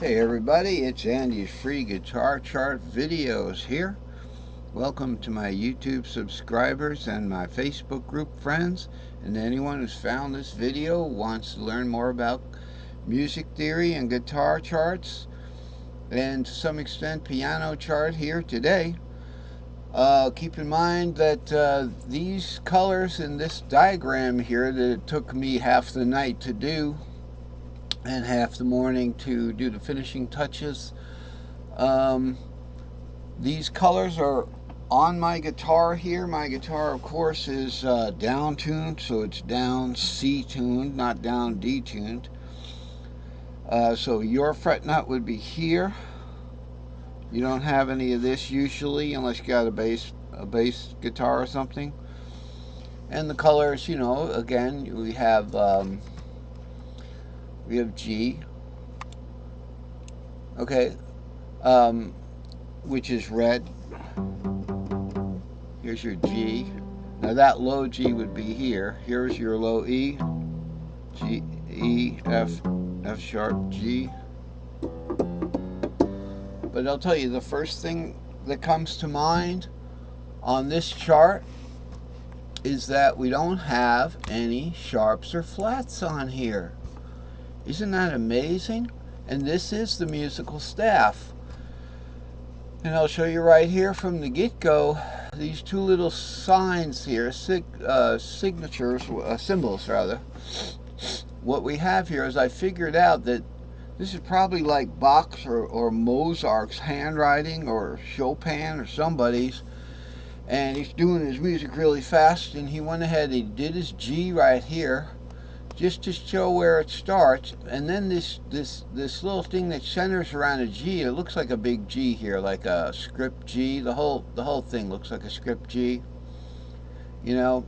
Hey everybody, it's Andy's Free Guitar Chart Videos here. Welcome to my YouTube subscribers and my Facebook group friends, and anyone who's found this video wants to learn more about music theory and guitar charts, and to some extent piano chart here today. Keep in mind that these colors in this diagram here that it took me half the night to do and half the morning to do the finishing touches. These colors are on my guitar here. My guitar, of course, is down tuned, so it's down C tuned, not down D tuned. So your fret nut would be here. You don't have any of this usually, unless you got a bass guitar or something. And the colors, you know, again, we have G. Okay, which is red. Here's your G. Now that low G would be here. Here's your low E. G, E, F, F sharp, G. But I'll tell you, the first thing that comes to mind on this chart is that we don't have any sharps or flats on here. Isn't that amazing? And this is the musical staff. And I'll show you right here from the get-go, these two little signs here, symbols rather. What we have here is I figured out that this is probably like Bach's or Mozart's handwriting, or Chopin or somebody's, and he's doing his music really fast, and he went ahead and he did his G right here just to show where it starts, and then this little thing that centers around a G, it looks like a big G here, like a script G. The whole thing looks like a script G, you know.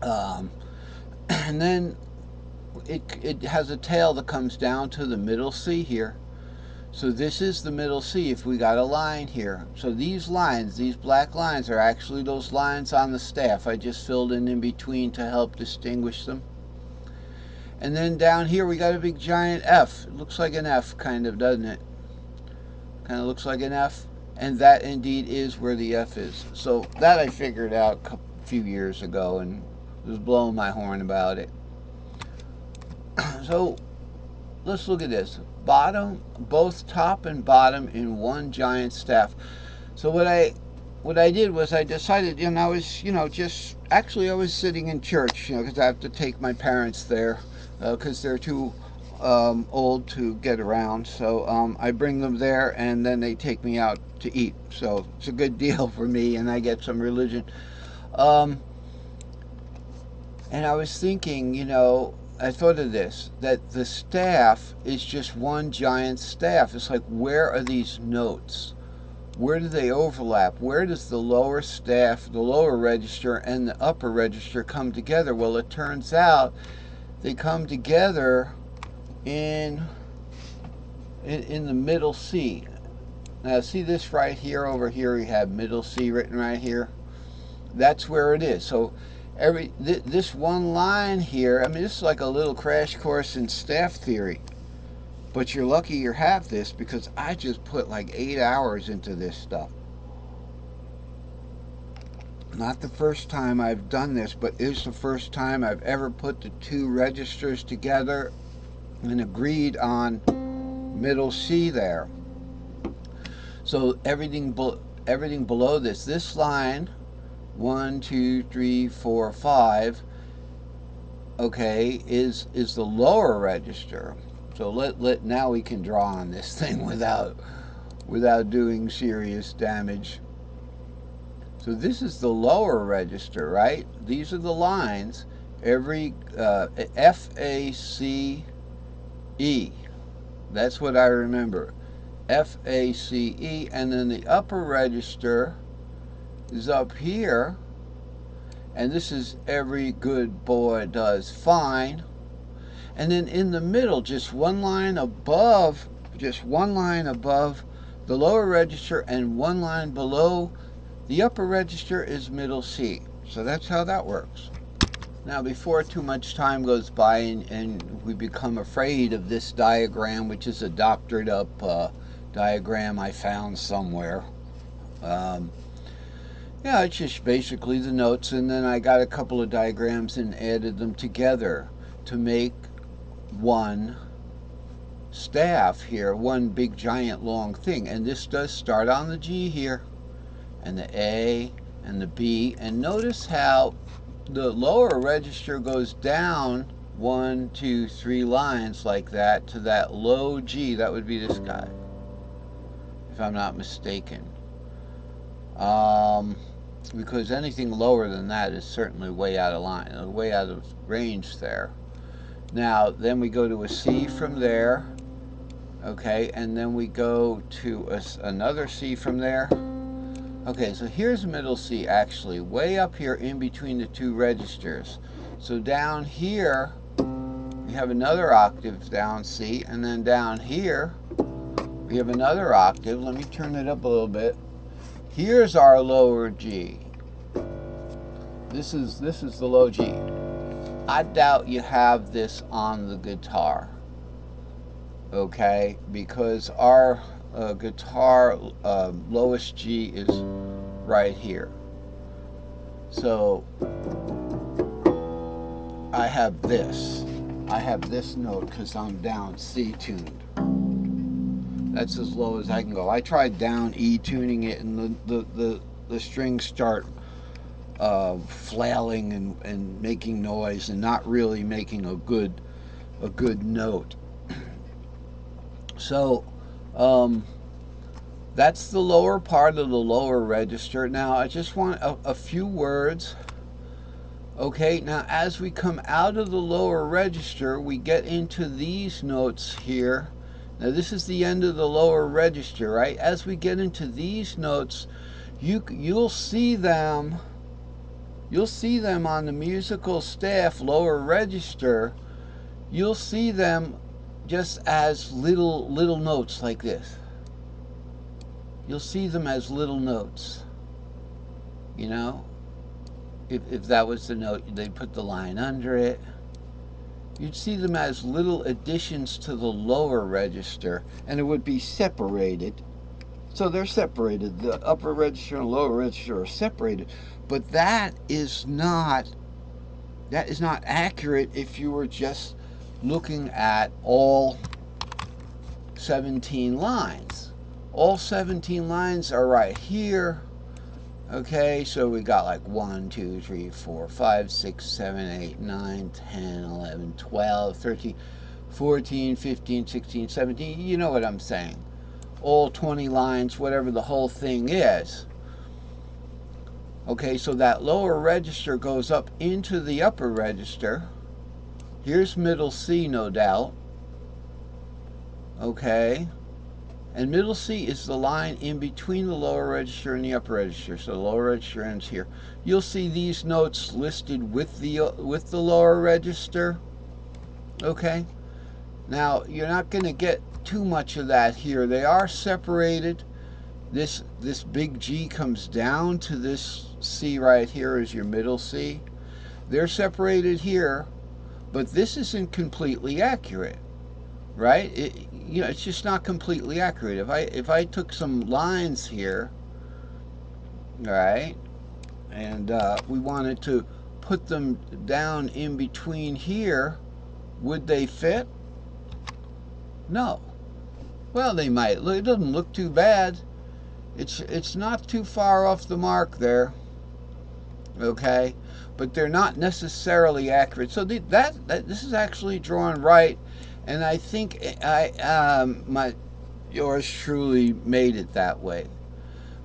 And then it has a tail that comes down to the middle C here. So this is the middle C if we got a line here. So these lines, these black lines, are actually those lines on the staff. I just filled in between to help distinguish them. And then down here we got a big giant F. It looks like an F, kind of, doesn't it? Kind of looks like an F. And that indeed is where the F is. So that I figured out a few years ago and was blowing my horn about it. So let's look at this. Bottom, both top and bottom in one giant staff. So what I did was I decided, and I was, I was sitting in church, because I have to take my parents there, because they're too old to get around. So I bring them there, and then they take me out to eat. So it's a good deal for me, and I get some religion. And I was thinking, I thought of this, that the staff is just one giant staff. It's like, where are these notes? Where do they overlap? Where does the lower staff, the lower register, and the upper register come together? Well, it turns out they come together in the middle C. Now, see this right here? Over here we have middle C written right here. That's where it is. So this one line here, I mean, this is like a little crash course in staff theory. But you're lucky you have this, because I just put like 8 hours into this stuff. Not the first time I've done this, but it's the first time I've ever put the two registers together and agreed on middle C there. So everything below this line, 1, 2, 3, 4, 5, okay, is the lower register. So now we can draw on this thing without doing serious damage. So this is the lower register, right? These are the lines. Every F, A, C, E. That's what I remember. F, A, C, E. And then the upper register is up here. And this is every good boy does fine. And then in the middle, just one line above the lower register, and one line below the upper register is middle C. So that's how that works. Now, before too much time goes by and we become afraid of this diagram, which is a doctored up diagram I found somewhere. Yeah, it's just basically the notes, and then I got a couple of diagrams and added them together to make one staff here, one big giant long thing. And this does start on the G here, and the A, and the B, and notice how the lower register goes down 1, 2, 3 lines like that to that low G. That would be this guy, if I'm not mistaken. Because anything lower than that is certainly way out of line, way out of range there. Now, then we go to a C from there, okay, and then we go to another C from there. Okay, so here's middle C, actually, way up here in between the two registers. So down here, we have another octave down C, and then down here, we have another octave. Let me turn it up a little bit. Here's our lower G. This is the low G. I doubt you have this on the guitar, okay? Because our guitar lowest G is right here. So I have this note because I'm down C tuned. That's as low as I can go. I tried down E tuning it, and the strings start flailing and making noise and not really making a good note. So that's the lower part of the lower register. Now I just want a few words. Okay, now as we come out of the lower register, we get into these notes here. Now this is the end of the lower register, right? As we get into these notes, you'll see them on the musical staff lower register. You'll see them just as little notes like this. You'll see them as little notes. You know, if that was the note, they'd put the line under it. You'd see them as little additions to the lower register, and it would be separated. So they're separated. The upper register and lower register are separated. But that is not accurate if you were just looking at all 17 lines. All 17 lines are right here. Okay, so we got like 1, 2, 3, 4, 5, 6, 7, 8, 9, 10, 11, 12, 13, 14, 15, 16, 17. You know what I'm saying. All 20 lines, whatever the whole thing is. Okay, so that lower register goes up into the upper register. Here's middle C, no doubt. Okay. And middle C is the line in between the lower register and the upper register. So the lower register ends here. You'll see these notes listed with the lower register. Okay. Now you're not going to get too much of that here. They are separated. This big G comes down to this C right here is your middle C. They're separated here, but this isn't completely accurate, right? It's just not completely accurate. If I took some lines here, right, and we wanted to put them down in between here, would they fit? No. Well, they might. It doesn't look too bad. It's not too far off the mark there. Okay, but they're not necessarily accurate. So this is actually drawn right, and I think yours truly made it that way.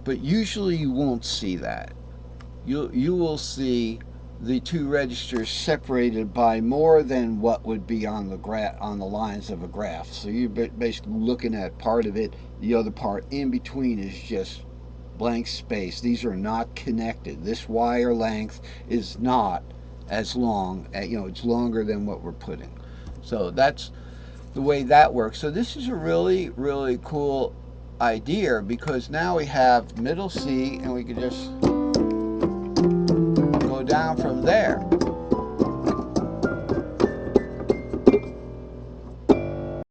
But usually you won't see that. You will see the two registers separated by more than what would be on the lines of a graph. So you're basically looking at part of it. The other part in between is just blank space. These are not connected. This wire length is not as long. It's longer than what we're putting. So that's the way that works. So this is a really, really cool idea, because now we have middle C, and we can just go down from there.